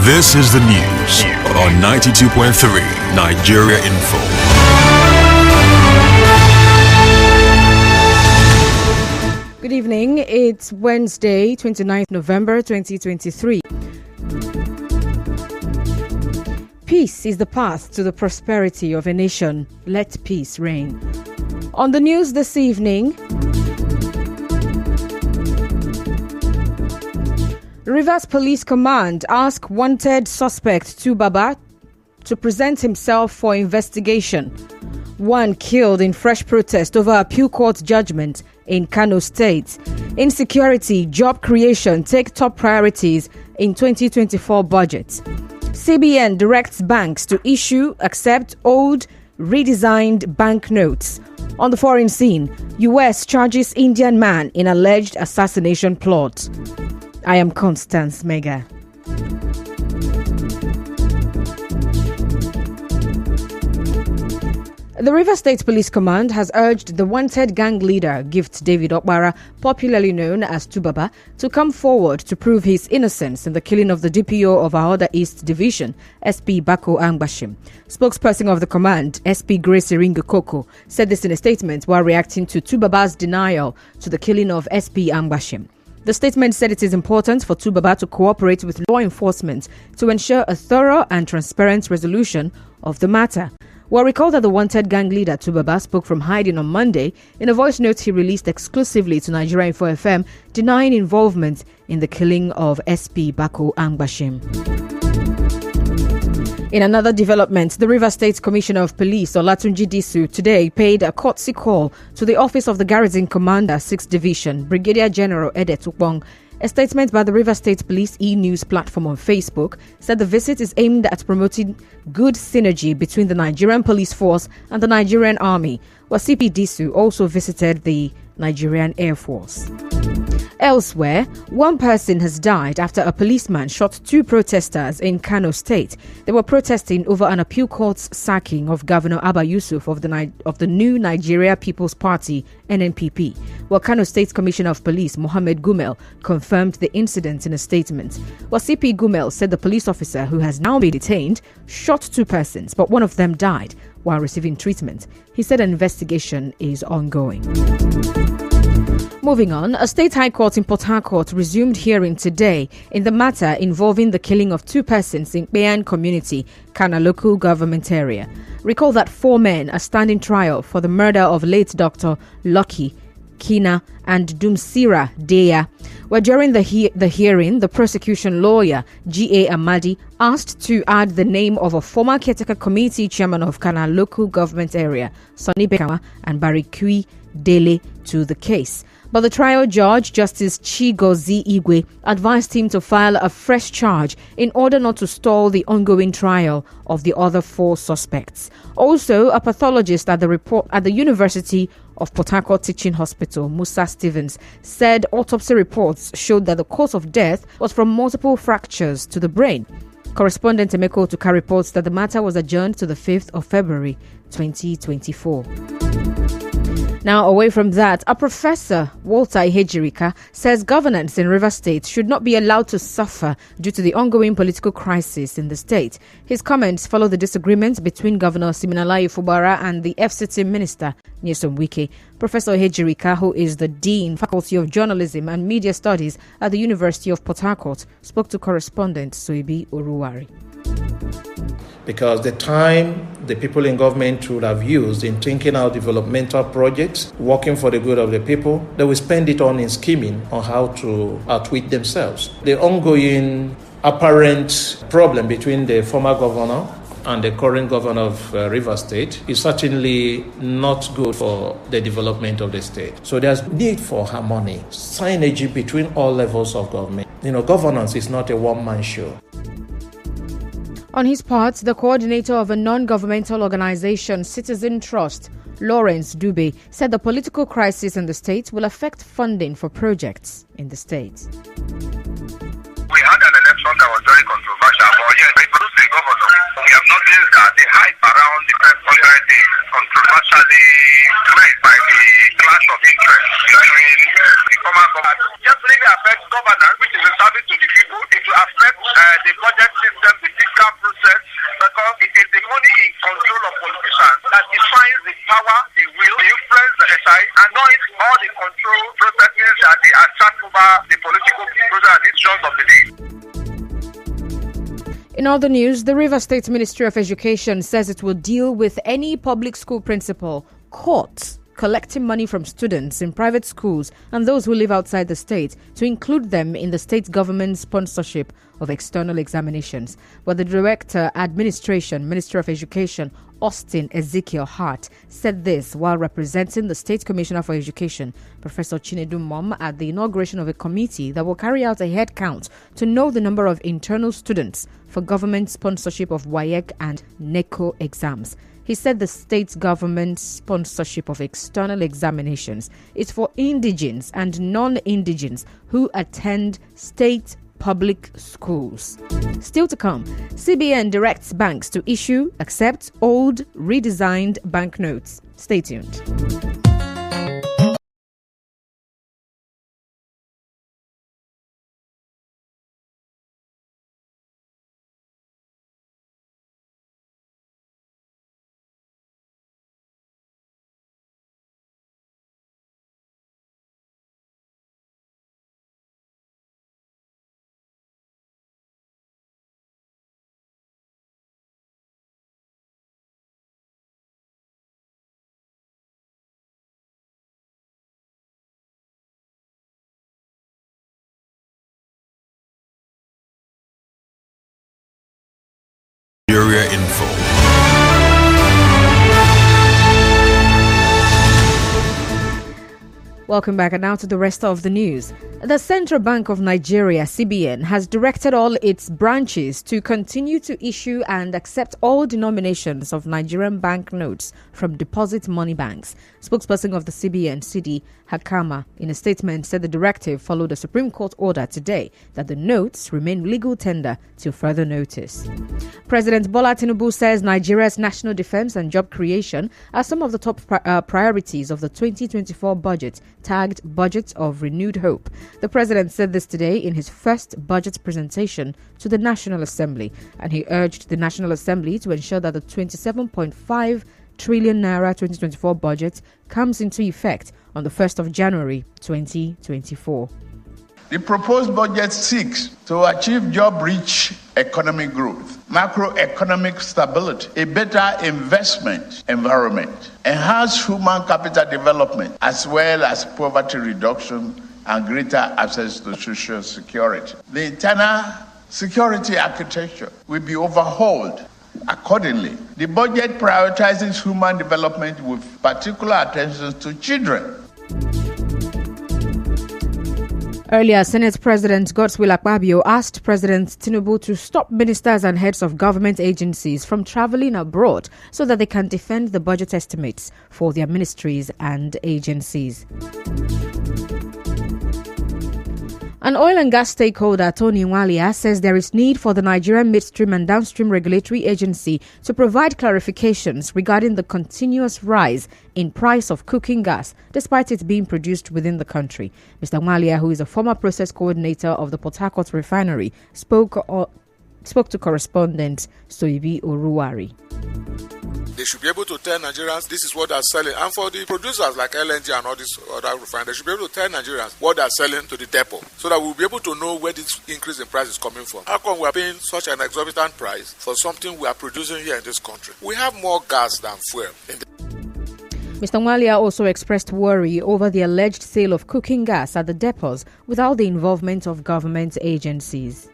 This is the news on 92.3 Nigeria Info. Good evening. It's Wednesday, 29th November 2023. Peace is the path to the prosperity of a nation. Let peace reign. On the news this evening, Rivers Police Command asked wanted suspect Tubaba to present himself for investigation. One killed in fresh protest over appeal court judgment in Kano State. Insecurity, job creation take top priorities in 2024 budget. CBN directs banks to accept old, redesigned banknotes. On the foreign scene, US charges Indian man in alleged assassination plot. I am Constance Mega. The Rivers State Police Command has urged the wanted gang leader, Gift David Okpara, popularly known as Tubaba, to come forward to prove his innocence in the killing of the DPO of Ahoda East Division, SP Bako Angbashim. Spokesperson of the command, SP Grace Iringa Koko, said this in a statement while reacting to Tubaba's denial to the killing of SP Angbashim. The statement said it is important for Tubaba to cooperate with law enforcement to ensure a thorough and transparent resolution of the matter. Well, recall that the wanted gang leader Tubaba spoke from hiding on Monday in a voice note he released exclusively to Nigeria Info FM, denying involvement in the killing of SP Bako Angbashim. In another development, the Rivers State Commissioner of Police, Olatunji Disu, today paid a courtesy call to the office of the Garrison Commander, 6th Division, Brigadier General Ede Tukbong. A statement by the Rivers State Police e-news platform on Facebook said the visit is aimed at promoting good synergy between the Nigerian police force and the Nigerian Army, while CP Disu also visited the Nigerian Air Force. Elsewhere, one person has died after a policeman shot two protesters in Kano State. They were protesting over an appeal court's sacking of Governor Abba Yusuf of the new Nigeria People's Party, NNPP, while Kano State Commissioner of Police Mohammed Gumel confirmed the incident in a statement. While CP Gumel said the police officer, who has now been detained, shot two persons, but one of them died while receiving treatment. He said an investigation is ongoing. Moving on, a state high court in Port Harcourt resumed hearing today in the matter involving the killing of two persons in Beyan community, Kana local government area. Recall that 4 men are standing trial for the murder of late Dr. Lucky Kina and Dumsira Deya. Where during the hearing, the prosecution lawyer, G.A. Amadi, asked to add the name of a former caretaker committee chairman of Kana local government area, Sonny Bekawa and Barikui Dele, to the case. But the trial judge, Justice Chigozie Igwe, advised him to file a fresh charge in order not to stall the ongoing trial of the other 4 suspects. Also, a pathologist at the University of Port Harcourt Teaching Hospital, Musa Stevens, said autopsy reports showed that the cause of death was from multiple fractures to the brain. Correspondent Emeko Tuka reports that the matter was adjourned to the 5th of February 2024. Now, away from that, a professor, Walter Ihejirika, says governance in Rivers State should not be allowed to suffer due to the ongoing political crisis in the state. His comments follow the disagreement between Governor Siminalayi Fubara and the FCT Minister, Nyesom Wike. Professor Ihejirika, who is the Dean, Faculty of Journalism and Media Studies at the University of Port Harcourt, spoke to correspondent Soibi Oruwari. Because the time the people in government would have used in thinking out developmental projects, working for the good of the people, they will spend it on in scheming on how to outwit themselves. The ongoing apparent problem between the former governor and the current governor of Rivers State is certainly not good for the development of the state. So there's need for harmony, synergy between all levels of government. Governance is not a one-man show. On his part, the coordinator of a non-governmental organization, Citizen Trust, Lawrence Dube, said the political crisis in the state will affect funding for projects in the state. We had an election that was very controversial, but yes, we produced a governor. We have noticed that the hype around the first 100 days controversially meant by the clash of interest between the former government. Just really affects governance, which is a service to the people. It will affect the budget system, the fiscal process, because it is the money in control of politicians that defines the power, the will, the influence, the exercise, and not all the control processes that they attract over the political process and decisions of the day. In other news, the Rivers State Ministry of Education says it will deal with any public school principal caught collecting money from students in private schools and those who live outside the state to include them in the state government's sponsorship of external examinations. But the Director, Administration, Ministry of Education, Austin Ezekiel Hart, said this while representing the State Commissioner for Education, Professor Chinedu Mom, at the inauguration of a committee that will carry out a head count to know the number of internal students for government sponsorship of WAEC and NECO exams. He said the state government sponsorship of external examinations is for indigents and non-indigents who attend state public schools. Still to come, CBN directs banks to issue, accept old, redesigned banknotes. Stay tuned. Nigeria Info. Welcome back, and now to the rest of the news. The Central Bank of Nigeria, CBN, has directed all its branches to continue to issue and accept all denominations of Nigerian banknotes from deposit money banks. Spokesperson of the CBN, Sidi Hakama, in a statement said the directive followed a Supreme Court order today that the notes remain legal tender till further notice. President Bola Tinubu says Nigeria's national defense and job creation are some of the top priorities of the 2024 budget, tagged Budget of Renewed Hope. The president said this today in his first budget presentation to the National Assembly, and he urged the National Assembly to ensure that the 27.5 trillion naira 2024 budget comes into effect on the 1st of January 2024. The proposed budget seeks to achieve job-rich economic growth, macroeconomic stability, a better investment environment, enhanced human capital development, as well as poverty reduction and greater access to social security. The internal security architecture will be overhauled accordingly. The budget prioritizes human development with particular attention to children. Earlier, Senate President Godswill Akpabio asked President Tinubu to stop ministers and heads of government agencies from traveling abroad so that they can defend the budget estimates for their ministries and agencies. An oil and gas stakeholder, Tony Nwalia, says there is need for the Nigerian Midstream and Downstream Regulatory Agency to provide clarifications regarding the continuous rise in price of cooking gas, despite it being produced within the country. Mr. Nwalia, who is a former process coordinator of the Port Harcourt refinery, spoke to correspondent Soibi Oruwari. They should be able to tell Nigerians this is what they're selling. And for the producers like LNG and all these other refineries, they should be able to tell Nigerians what they're selling to the depot so that we'll be able to know where this increase in price is coming from. How come we are paying such an exorbitant price for something we are producing here in this country? We have more gas than fuel. Mr. Nwalia also expressed worry over the alleged sale of cooking gas at the depots without the involvement of government agencies.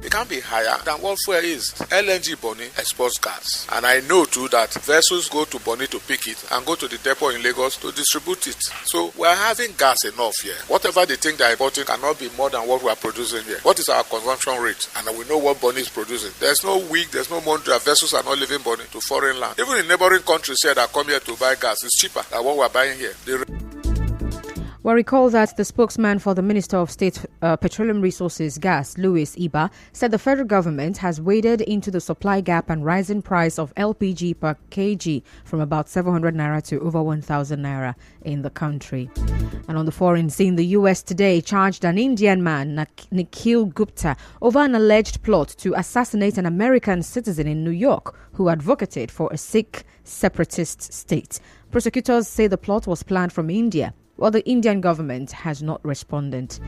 It can't be higher than what fuel is. LNG Bonny exports gas. And I know too that vessels go to Bonny to pick it and go to the depot in Lagos to distribute it. So we're having gas enough here. Whatever they think they're importing cannot be more than what we're producing here. What is our consumption rate? And we know what Bonny is producing. There's no week, there's no month that vessels are not leaving Bonny to foreign land. Even in neighboring countries here that come here to buy gas, it's cheaper than what we're buying here. Well, recall that the spokesman for the Minister of State Petroleum Resources, Gas, Louis Iba, said the federal government has waded into the supply gap and rising price of LPG per kg from about 700 naira to over 1,000 naira in the country. And on the foreign scene, the U.S. today charged an Indian man, Nikhil Gupta, over an alleged plot to assassinate an American citizen in New York who advocated for a Sikh separatist state. Prosecutors say the plot was planned from India. Well, the Indian government has not responded.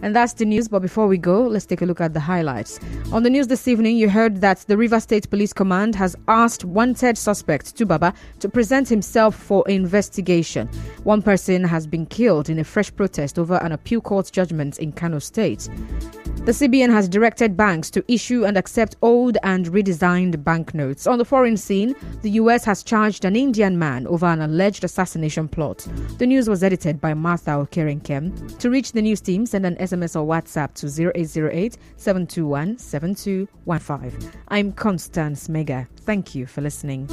And that's the news. But before we go, let's take a look at the highlights. On the news this evening, you heard that the Rivers State Police Command has asked wanted suspect Tubaba to present himself for investigation. One person has been killed in a fresh protest over an appeal court judgment in Kano State. The CBN has directed banks to issue and accept old and redesigned banknotes. On the foreign scene, the US has charged an Indian man over an alleged assassination plot. The news was edited by Martha Okerenkem. To reach the news team, send an SMS or WhatsApp to 0808 721 7215. I'm Constance Mega. Thank you for listening.